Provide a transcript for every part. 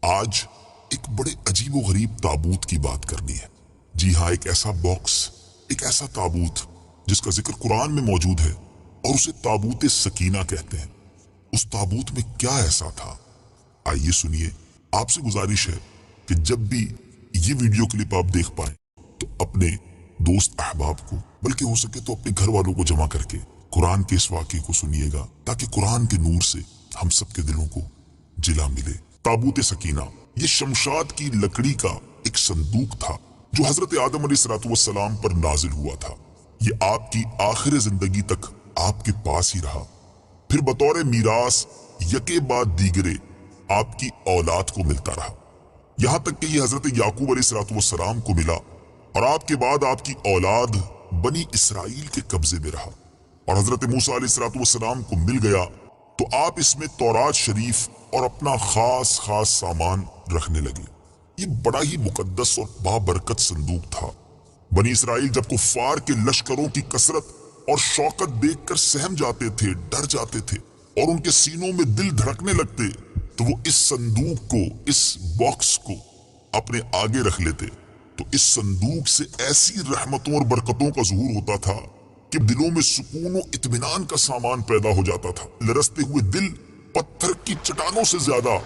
آج ایک بڑے عجیب و غریب تابوت کی بات کرنی ہے۔ جی ہاں، ایک ایسا باکس، ایک ایسا تابوت جس کا ذکر قرآن میں موجود ہے اور اسے تابوت سکینہ کہتے ہیں۔ اس تابوت میں کیا ایسا تھا؟ آئیے سنیے۔ آپ سے گزارش ہے کہ جب بھی یہ ویڈیو کلپ آپ دیکھ پائیں تو اپنے دوست احباب کو، بلکہ ہو سکے تو اپنے گھر والوں کو جمع کر کے قرآن کے اس واقعے کو سنیے گا، تاکہ قرآن کے نور سے ہم سب کے دلوں کو جلا ملے۔ تابوت سکینہ یہ شمشاد کی لکڑی کا ایک صندوق تھا جو حضرت آدم علیہ السلام پر نازل ہوا تھا۔ یہ آپ کی آخر زندگی تک آپ کے پاس ہی رہا، پھر بطور میراث یکے بعد دیگرے آپ کی اولاد کو ملتا رہا، یہاں تک کہ یہ حضرت یعقوب علیہ السلام کو ملا اور آپ کے بعد آپ کی اولاد بنی اسرائیل کے قبضے میں رہا، اور حضرت موسیٰ علیہ السلام کو مل گیا تو آپ اس میں تورات شریف اور اپنا خاص سامان رکھنے لگے۔ یہ بڑا ہی مقدس اور بابرکت صندوق تھا۔ بنی اسرائیل جب کفار کے لشکروں کی کثرت اور شوکت دیکھ کر سہم جاتے تھے، ڈر جاتے تھے اور ان کے سینوں میں دل دھڑکنے لگتے، تو وہ اس صندوق کو، اس باکس کو اپنے آگے رکھ لیتے، تو اس صندوق سے ایسی رحمتوں اور برکتوں کا ظہور ہوتا تھا کہ دلوں میں سکون و اطمینان کا سامان پیدا ہو جاتا تھا۔ لرزتے ہوئے دل پتھر کی چٹانوں سے زیادہ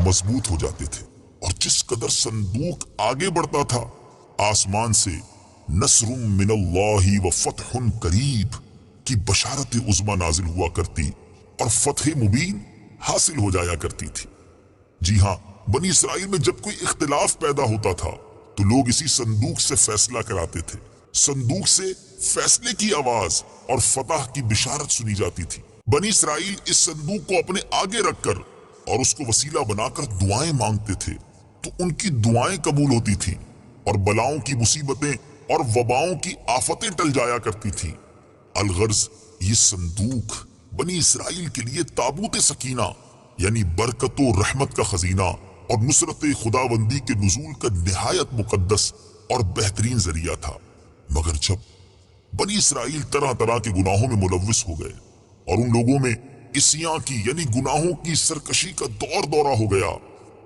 مضبوط ہو جاتے تھے، اور جس قدر صندوق آگے بڑھتا تھا، آسمان سے نصر من اللہ و فتح قریب کی بشارت عظمی نازل ہوا کرتی اور فتح مبین حاصل ہو جایا کرتی تھی۔ جی ہاں، بنی اسرائیل میں جب کوئی اختلاف پیدا ہوتا تھا تو لوگ اسی صندوق سے فیصلہ کراتے تھے۔ صندوق سے فیصلے کی آواز اور فتح کی بشارت سنی جاتی تھی۔ بنی اسرائیل اس صندوق کو اپنے آگے رکھ کر اور اس کو وسیلہ بنا کر دعائیں مانگتے تھے، تو ان کی دعائیں قبول ہوتی تھیں اور بلاؤں کی مصیبتیں اور وباؤں کی آفتیں ٹل جایا کرتی تھیں۔ الغرض یہ صندوق بنی اسرائیل کے لیے تابوت سکینہ یعنی برکت و رحمت کا خزینہ اور نصرت خداوندی کے نزول کا نہایت مقدس اور بہترین ذریعہ تھا۔ مگر جب بنی اسرائیل طرح طرح کے گناہوں میں ملوث ہو گئے اور ان لوگوں میں عصیاں کی یعنی گناہوں کی سرکشی کا دورہ ہو گیا،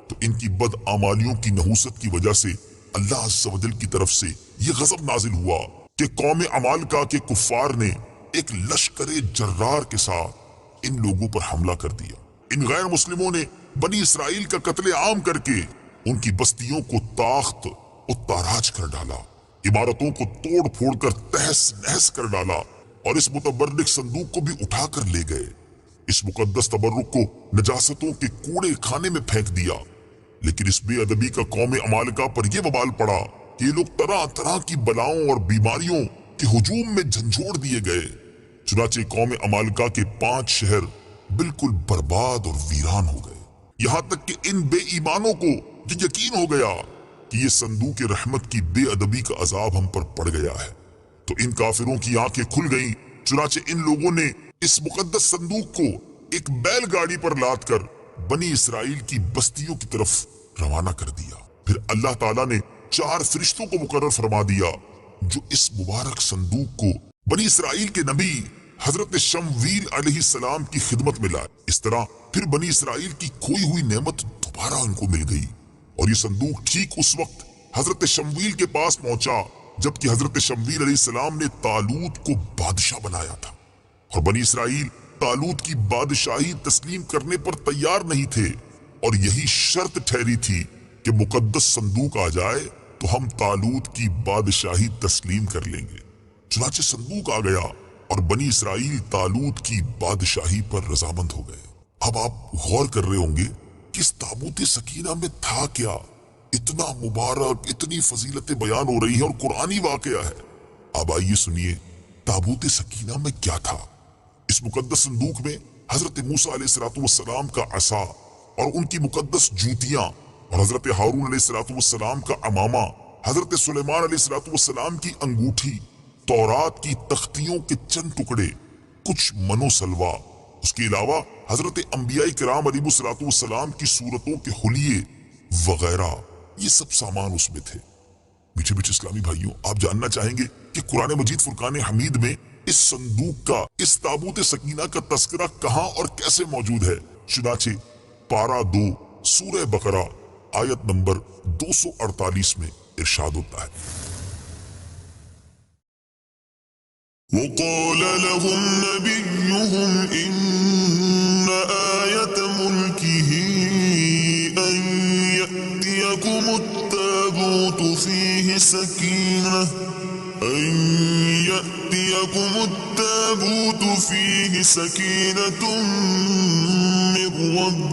تو ان کی بدعمالیوں کی نحوست کی وجہ سے اللہ عز و جل کی طرف سے یہ غضب نازل ہوا کہ قوم عمالقہ کے کفار نے ایک لشکر جرار کے ساتھ ان لوگوں پر حملہ کر دیا۔ ان غیر مسلموں نے بنی اسرائیل کا قتل عام کر کے ان کی بستیوں کو تاخت و تاراج کر ڈالا، عمارتوں کو توڑ پھوڑ کر تہس نہس کر ڈالا، اور اس متبرک صندوق کو بھی اٹھا کر لے گئے۔ اس مقدس تبرک کو نجاستوں کے کوڑے خانے میں پھینک دیا۔ لیکن اس بے ادبی کا قوم عمالقہ پر یہ وبال پڑا کہ یہ لوگ طرح طرح کی بلاؤں اور بیماریوں کے ہجوم میں جھنجھوڑ دیے گئے۔ چنانچہ قوم عمالقہ کے 5 شہر بالکل برباد اور ویران ہو گئے، یہاں تک کہ ان بے ایمانوں کو یہ یقین ہو گیا کہ یہ صندوق رحمت کی بے ادبی کا عذاب ہم پر پڑ گیا ہے، تو ان کافروں کی آنکھیں کھل گئیں۔ چنانچہ ان لوگوں نے اس مقدس صندوق کو ایک بیل گاڑی پر لاد کر بنی اسرائیل کی بستیوں کی طرف روانہ کر دیا۔ پھر اللہ تعالیٰ نے 4 فرشتوں کو مقرر فرما دیا جو اس مبارک صندوق کو بنی اسرائیل کے نبی حضرت شمویل علیہ السلام کی خدمت میں لائے۔ اس طرح پھر بنی اسرائیل کی کھوئی ہوئی نعمت دوبارہ ان کو مل گئی، اور یہ صندوق ٹھیک اس وقت حضرت شمویل کے پاس پہنچا جبکہ حضرت شمویل علیہ السلام نے طالوت کو بادشاہ بنایا تھا، اور بنی اسرائیل طالوت کی بادشاہی تسلیم کرنے پر تیار نہیں تھے، اور یہی شرط ٹھہری تھی کہ مقدس صندوق آ جائے تو ہم طالوت کی بادشاہی تسلیم کر لیں گے۔ چنانچہ صندوق آ گیا اور بنی اسرائیل طالوت کی بادشاہی پر رضامند ہو گئے۔ اب آپ غور کر رہے ہوں گے کہ اس تابوت سکینہ میں تھا کیا؟ اتنا مبارک، اتنی فضیلتیں بیان ہو رہی ہیں اور قرآنی واقعہ ہے۔ اب آئیے سنیے تابوت سکینہ میں کیا تھا۔ اس مقدس صندوق میں حضرت موسیٰ علیہ السلام کا عصا اور ان کی مقدس جوتیاں، اور حضرت ہارون علیہ السلام کا عمامہ، حضرت سلیمان علیہ السلام کی انگوٹھی، تورات کی تختیوں کے چند ٹکڑے، کچھ منو سلوا، اس کے علاوہ حضرت انبیاء کرام علیہ السلام کی صورتوں کے حلیے وغیرہ، یہ سب سامان اس میں تھے۔ میٹھے میٹھے اسلامی بھائیوں، آپ جاننا چاہیں گے کہ قرآن مجید فرقان حمید میں اس صندوق کا، اس تابوت سکینہ کا تذکرہ کہاں اور کیسے موجود ہے؟ چنانچہ پارہ 2 سورہ بقرہ آیت نمبر 248 میں ارشاد ہوتا ہے وقال لهم نبيهم إن آية ملكه أن يأتيكم التابوت فيه سكينة من ربكم